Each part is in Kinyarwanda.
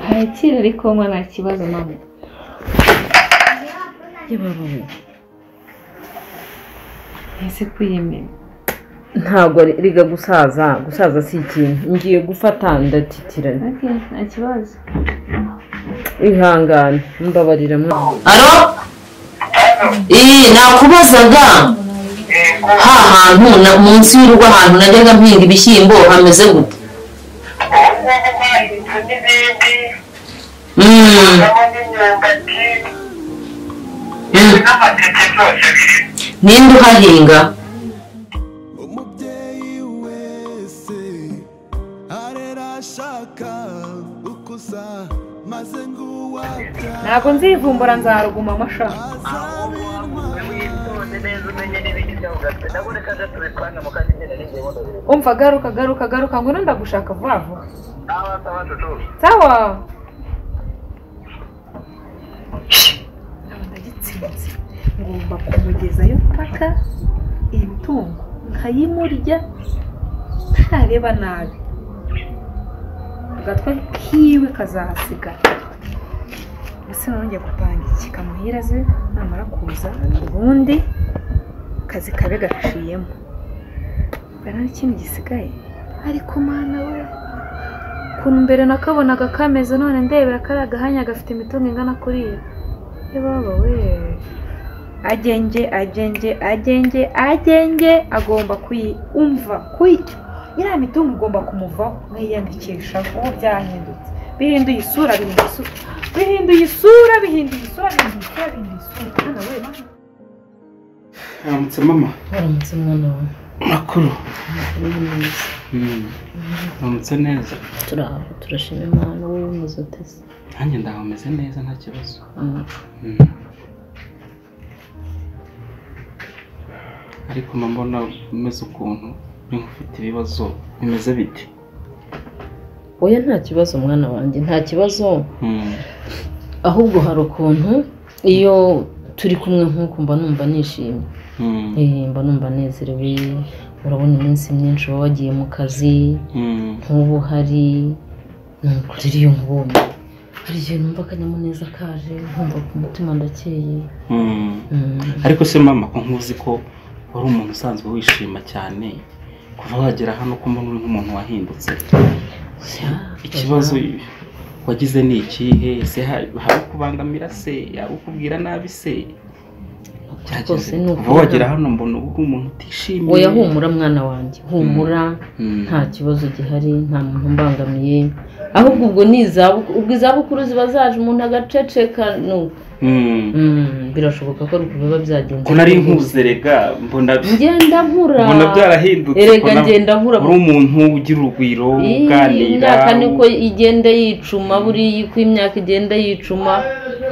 Harakira ariko mwa nta kibazo mama. Yebabawe. Ese kwiyemera. Ntago riga gusaza si ikintu. Ngiye gufata ndatitira. Okay, nta kibazo. Ihangane mbabarira mwana. Alo? Nakubazaga hantu munsi y'urugo ahantu najyaga mpinga ibishyimbo hameze gute? Ninde uhahinga? Umubyeyi wese arera ashaka ukusa maze nguwabya Ntago nzivumbura nzaruguma amasha. Umva garuka ngo ndagushaka vuba vuba. Sawa. Ndagitsinze. Ngomba kumugezayo paka itungo nkayimurya ntareba nabi. Gatwe kiwe kazahasigara. Ese nongeye gupanga iki kamuhira ze namara kuza ubundi kazi kabe gaciyemo. Bana n'ikindi gisigaye ariko mana we kuntu mbere nakabonaga kameze none ndebera kari agahanya gafite imitungo ingana kuri iyo. Baba we agenge agomba kuyumva iriya mitungo igomba kumuvaho nkiyandikisha ubu byahindutse bihinduye isura hano we Aramutse mama. Aramutse mwana wawe. Makuru. Aramutse neza. Turashima Imana wowe umeze utese. Nanjye ndameze neza nta kibazo. Ariko mbona umeze ukuntu uri ufite ibibazo bimeze bite? Oya nta kibazo mwana wanjye nta kibazo. Ahubwo hari ukuntu iyo turi kumwe nk'uko mba numva nishimye. Mba numva nezerewe. Urabona iminsi myinshi baba wagiye mu kazi nk'ubu hari n'ukuri iyo nkubonye hari igihe numva akanyamuneza kaje nkumva ku mutima ndakeye. Ariko se mama ko nkuzi ko wari umuntu usanzwe wishima cyane kuva wagera hano ko mbona uri nk'umuntu wahindutse. Ikibazo wagize ni ikihe? Se hari kubangamira se ukubwira nabi se? Kuva wagera hano mbona uri umuntu utishimiye. Oya humura mwana wanjye humura nta kibazo gihari nta muntu mbangamiye. Ahubwo ubwo ni izabukuru ziba zaje umuntu agaceceka no. Birashoboka ko biba byagenze. Ko nari nkuzerega mbona ngenda nkura. Mbona byarahindutse. Erega ngenda nkura. Uri umuntu ugira urugwiro uganira. Imyaka niko igenda yicuma buri uko imyaka igenda yicuma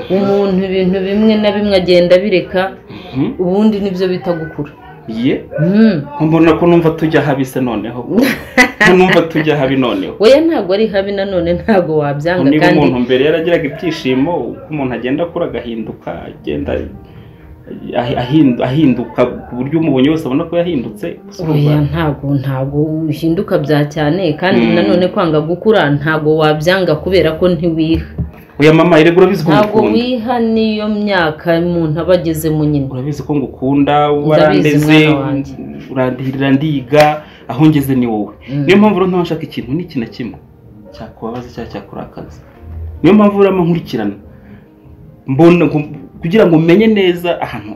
umuntu ibintu bimwe na bimwe agenda bireka ubundi nibyo bita gukura. Ye? Mbona ko numva tujya habise noneho. Numva tujya habi noneho. Oya ntago ari habi nanone ntago wabyanga kandi niba umuntu mbere yaragiraga ibyishimo uko umuntu agenda akura gahinduka agenda ahinduka ku buryo umubonye wese abona ko yahindutse. Oya ntago uhinduka bya cyane kandi nanone kwanga gukura ntago wabyanga kubera ko ntiwiha. Oya mama iregura bizi ko ntago wiha niyo myaka umuntu abageze mu nyine. Urabizi ko ngukunda warandeze urandihirira ndiga aho ngeze ni wowe. Niyo mpamvu rero ntashaka ikintu n'iki na kimwe cyakubabaza cyangwa cyakurakaza. Niyo mpamvu uramo nkurikirana mbona kugira ngo umenye neza ahantu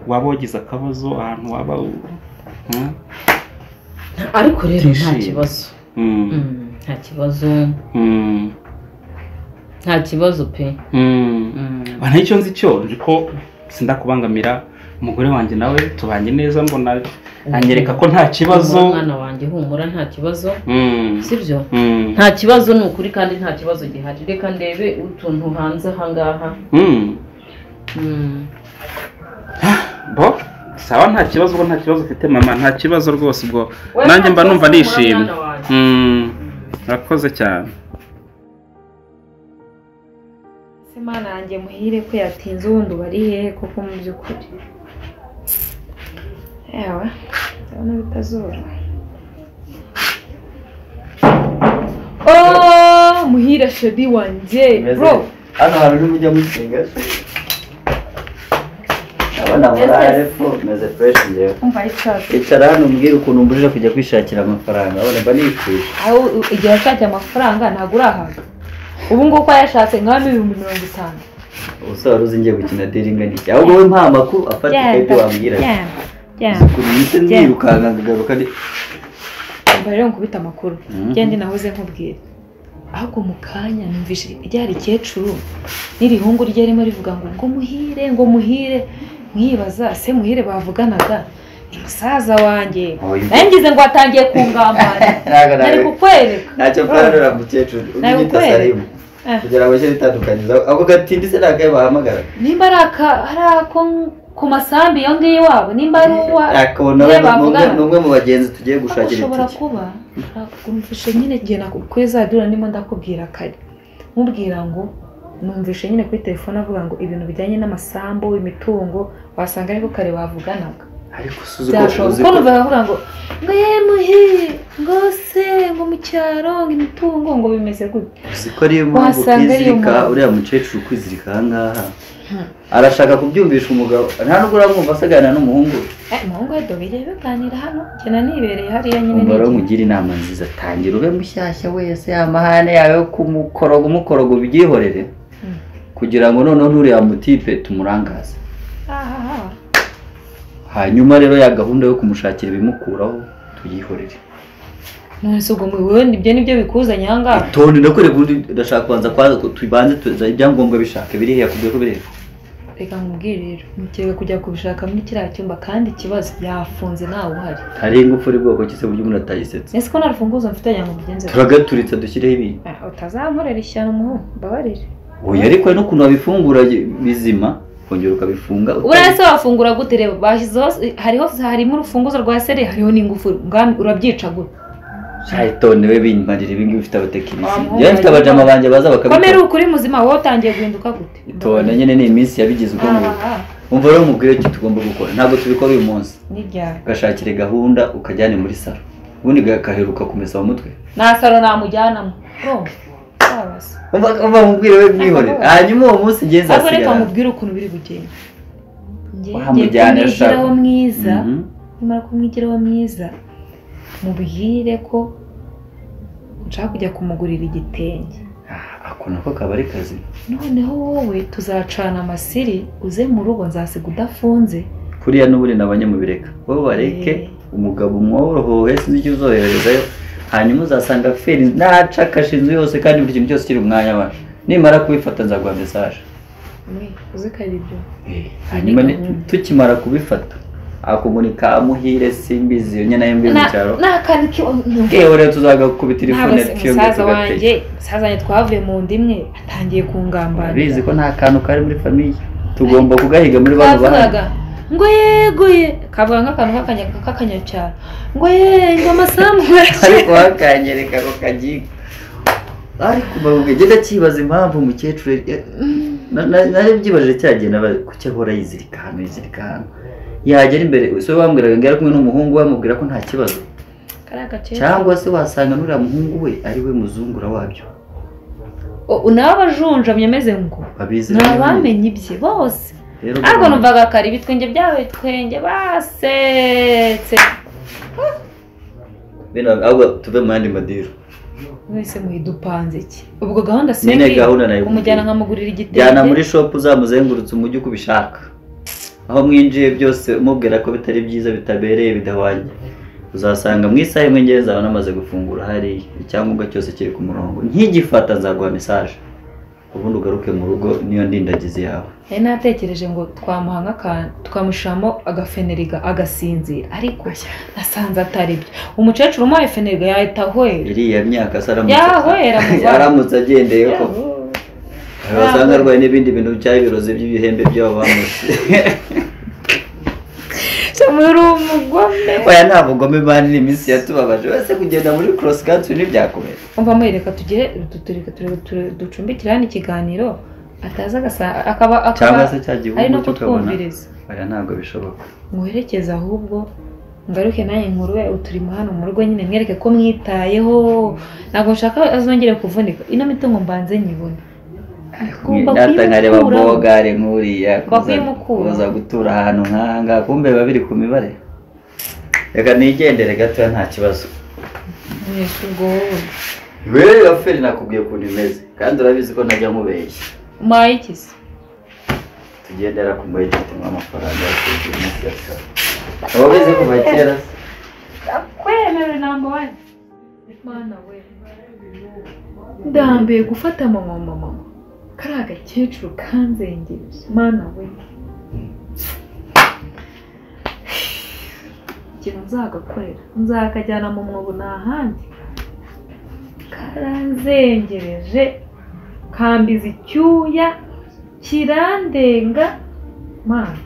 waba wagize akabazo ahantu waba ariko rero nta kibazo. Nta kibazo. Nta kibazo pe. Bana icyo nzi cyo ko sindakubangamira umugore wanjye nawe tubanye neza mbona anyereka ko nta kibazo. Umwana wanjye humura nta kibazo. Sibyo? Nta kibazo ni ukuri kandi nta kibazo gihari. Reka ndebe utuntu hanze hangaha. Bo sawa nta kibazo ubwo nta kibazo ufite mama nta kibazo rwose ubwo nanjye mba numva nishimye. Urakoze cyane. Imana yanjye muhire ko yatinze ubundi bari hehe koko mu by'ukuri. Ewa ndabona bitazura. Oh muhira shedi wanjye bro hano hantu n'umujya musenga abana bararefo meze fresh ngewe umva icyaje icara hano umbwire ukuntu mbujije kujya kwishakira amafaranga abona mba nifuje aho igihe ashaka amafaranga ntabwo urahaga ubu ngubu ko yashatse nk'ami 50,000 ubusa wari uzi ngiye gukina dealing n'iki ahubwo we mpa amakuru afatika ibyo wambwira ukuntu nise nirukanga ngagaruka ndi umva rero nkubita amakuru ngende nahoze nkubwira ahubwo mu kanya numvise ryari kecuru n'irihungu rye ririmo rivuga ngo muhire mwibaza se muhire bavuganaga ni musaza wanjye nangize ngo atangiye kungambana nari kukwereka ntacyo mparura mukecuru unyita Salimu kugira ngo cyo bitandukaniza ako gatindi se nagaye bahamagara nimba arako ku masambi yo ngiye wabo nimba ari uwa akabona n'umwe mu bagenzi tugiye gushakira ushobora kuba kumvishe nyine gihe nakweza dura ndimo ndakubwira kare mubwira ngo numvishe nyine kuri telefone avuga ngo ibintu bijyanye n'amasambu imitungo wasanga ariko kare bavuganaga ariko suzuko ko numva bavuga ngo muhi ngo se ngo mu cyaro ngo imitungo ngo bimeze gute siko ariyo mpamvu kwizirika uriya mukecuru kwizirika ahangaha arashaka kubyumvisha umugabo nta nubwo uramwumva asagana n'umuhungu umuhungu we dobeye baganira hano cyane nibereye hariya nyine umubare umugira inama nziza tangira ube mushyashya wese amahane yawe yo kumukorogo byihorere kugira ngo noneho nturiya mutipe tumurangaze hanyuma rero ya gahunda yo kumushakira ibimukuraho tuyihorere none se ubwo mwiwe nibyo bikuzanye ahangaha itonde ndakwereka ubundi ndashaka kubanza tubanze tuza ibyangombwa bishaka biri heya kubyo ko bireba reka nkubwire rero mukeka kujya kubishaka muri kiriya cyumba kandi ikibazo yafunze nawe uhari hari ingufu uri bwoko kise buryo umuntu atayisetse ese ko nta rufunguzo mfite yango bigenze turagaturitsa dushyireho ibintu utazankorera ishyano umuhungu mbabarire oya ariko n'ukuntu wabifungura bizima kongera ukabifunga urase wafungura gute reba bashyizeho harimo urufunguzo rwa sere hariho n'ingufuri urabyica gute Shaitonde we binmarira ibingi bifite abatekinisi yari mfite abajama banje baza bakabikora komera ukuri muzima wowe utangiye guhinduka gute itone nyene ni iminsi yabigize ubwo ngo umva rero mubwire icyo tugomba gukora ntabwo tubikora uyu munsi n'iryari gashakire gahunda ukajyane muri salo ubundi gaheruka kumesa mu mutwe na salo namujyanamo umva mubwire we mwihore hanyuma uwo munsi ngeze asigara ariko mubwire ukuntu biri bugende ngiye kumwigiraho mwiza nimara kumwigiraho mwiza mubwire ko nshaka kujya kumugurira igitenge ako nako kaba ari kazi noneho wowe tuzacana amasiri uze mu rugo nzasiga udafunze kuriya n'uburi nabanye mu bireka wowe bareke umugabo umworohohe sinzi icyo uzoherezayo hanyuma uzasanga feri nacakashe inzu yose kandi buri kintu cyose kiri umwanya wawe nimara kubifata nzaguha message uzi ko ari ibyo hanyuma tukimara kubifata akomunika muhire simbizi yo nyana yembe mu cyaro nakandi kewe tuzagakubita telefone kiyo gagateye sazanye twavuye mu ndimwe atangiye kungambana bizi ko nta kantu kari muri famille tugomba kugahiga muri bano bahanga ngo yeguye kavuga nk'akantu kakanya cyaro ngo ngo amasamu ariko hakanyereka ko kagiye ariko bavuga genda kibaza impamvu mukecuru nari byibaje cyagenda kucyahora yizirika hano yagera imbere so bambwiraga ngera kumwe n'umuhungu bamubwira ko nta kibazo cyangwa se wasanga nuriya muhungu we ari we muzungura wabyo unabajunja myemeze ngo nabamenye ibye bose ariko numvaga kare ibitwenge byawe twenge basetse bino ahubwo tuve mu yandi madiro mwese muhidupanze iki ubwo gahunda sengi umujyana nkamugurira igitenge jyana muri shop uzamuzengurutse umujyi uko ubishaka aho mwinjiye byose umubwira ko bitari byiza bitabereye bidahwanye uzasanga mu isaha imwe ngeze aho namaze gufungura hari icyangombwa cyose kiri ku murongo nkigifata nzaguha message ubundi ugaruke mu rugo niyo ndindagize yawe natekereje ngo twamuhanga akantu twamushamo agafeneriga agasinzira ariko nasanze atari byo umukecuru umuhaye feneriga yahita ahwera iriya myaka yahwera aramutse agendeye ko abasanga arwaye n'ibindi bintu by'ibirozi by'ibihembe by'abo bamutse muri umugome oya nta mugome bani n'iminsi yatubabaje wese kugenda muri cross country ntibyakomeye umva mwereka tugere ducumbikira hano ikiganiro ataza akaba cyangwa se cyagihugu ari no kutwumviriza oya ntabwo bishoboka muherekeza ahubwo ngaruke naye nkuru uturimo hano mu rugo nyine mwereke ko mwitayeho ntabwo nshaka azongere kuvunika ino mitungo mbanze nyibone nkareba mbogare nkuriya kuza gutura ahantu nk'ahangaha kumbe babiri ku mibare reka nigendere gato nta kibazo wewe aferi nakubwiye ukuntu imeze kandi urabizi ko najya mubeshya umaye iki se tugendera ku mbaye tutima amafaranga y'umunsi yashaka ababizi ko bakera kwemera number 1 mana we ndambiye gufata mama kari agakecuru kanzengereje mana we ikintu nzagakorera nzakajyana mu mwobo n'ahandi karanzengereje kambiza icyuya kirandenga mana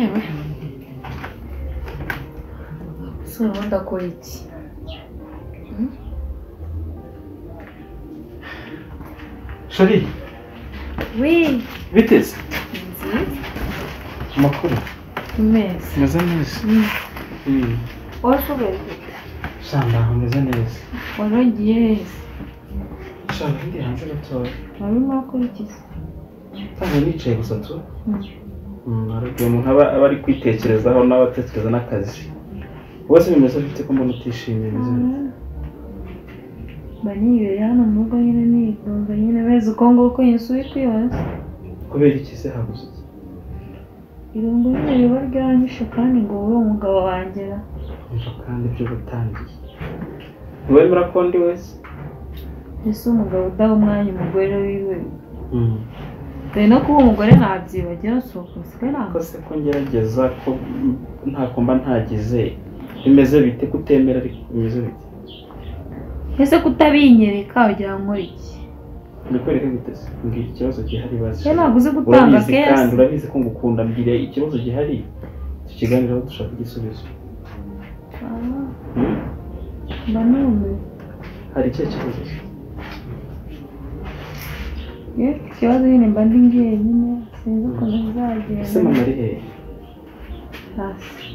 ewe sura ndakora iki Shari oui biteze nziza makuru meze meze neza washoboye shamba meze neza waragiye shamba ndi hanze gatoya urimo kurikiza kandi nicaye gusa tu aragiye umuntu aba ari kwitekerezaho n'abatekereza n'akazi wese bimeze bite ko mbona utishimiye bimeze baniye hano mu rugo nyine nigunga nyine beze uko nguko yinsuye kwiyonza kubera iki se habuze irungu nyine riba ryanyishe kandi ngo wowe umugabo wangera umva kandi ibyo gutangiye ntiwemera ko ndi wese ese umugabo udaha umwanya umugore wiwe dore no kuba umugore ntabyibagira si ukusiga ntabwo se ko ngerageza ko ntako mba ntagize bimeze bite kutemera ariko bimeze bite ese kutabinyereka ugira ngo iki ndikwereka gute se mbwira ikibazo gihari bazi ntabwo uzi gutanga kesi kandi urabizi ko ngukunda mbwira ikibazo gihari tukiganiraho dushaka igisubizo mbanume hari icyo kibazo ikibazo nyine mba ndi njyenyine sinzi ukuntu bizagenda ese mama ari hehe hasi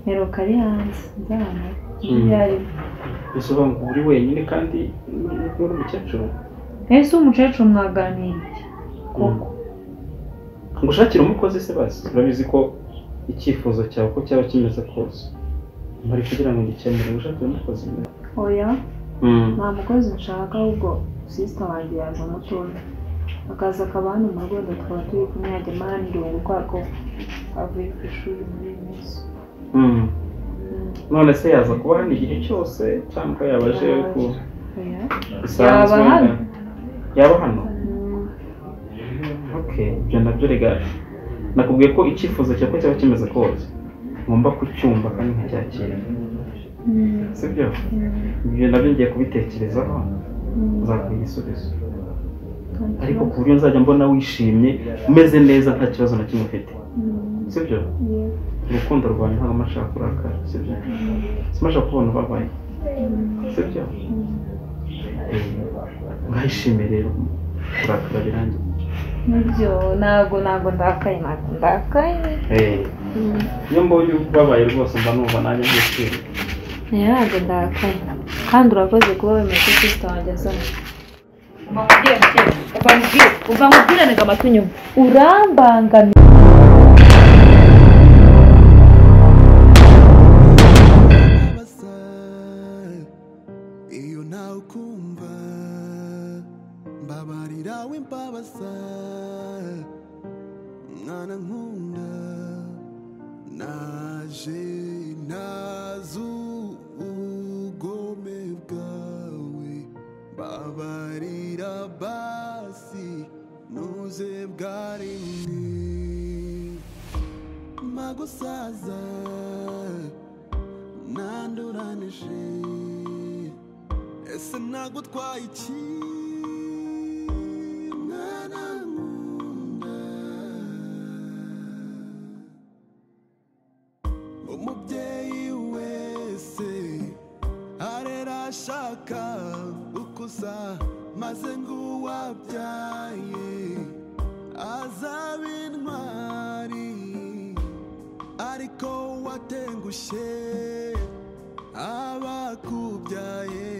mperuka ari hanze nzahana ibyarimo ese uba ngo uri wenyine kandi uri umukecuru ese umukecuru mwaganiriye koko ngo ushakire umukozi se basi urabizi ko icyifuzo cyawe ko cyaba kimeze kose bari kugira ngo ngikemure ushakire umukozi oya nta mukozi nshaka ahubwo sisita wanjye yaza mutoya akaza akaba hano mu rwego tukaba turi kumwe yajya amahane irungu kubera ko avuye ku ishuri muri iyi minsi none se yaza kuba hano igihe cyose cyangwa yaba aje ku yaba hano yaba hano okay ibyo nabyo rega nakubwiye ko icyifuzo cyawe ko cyaba kimeze kose ngomba kucyumva kandi nkacyakira sibyo ibyo nabyo ngiye kubitekerezaho nzakuha igisubizo ariko ku buryo nzajya mbona wishimye umeze neza nta kibazo na kimwe ufite sibyo urukundo rwanjye ntabwo mashaka kurakara sibyo simashaka kubona ubabaye sibyo nkayishime rero kurakara birangiye nibyo ntabwo ndakaye iyo mbonye ubabaye rwose mba numva nanjye nishimye ntabwo ndakaye kandi urakoze kuba wemeye ko sisita wanjye azana uva nkubwirane ngo amatwi nyuma urambangamiye iyo nawe ukumva mbabarira w'imbabasa mwana nkunda naje nazu ubugome bwawe mbabarira basi nuze bwa rimwe magusaza nanduranije ese nagutwaye iki mwana nkunda umubyeyi wese arera ashaka ukusa maze ngo uwabyaye azabe intwari ariko watengushye abakubyaye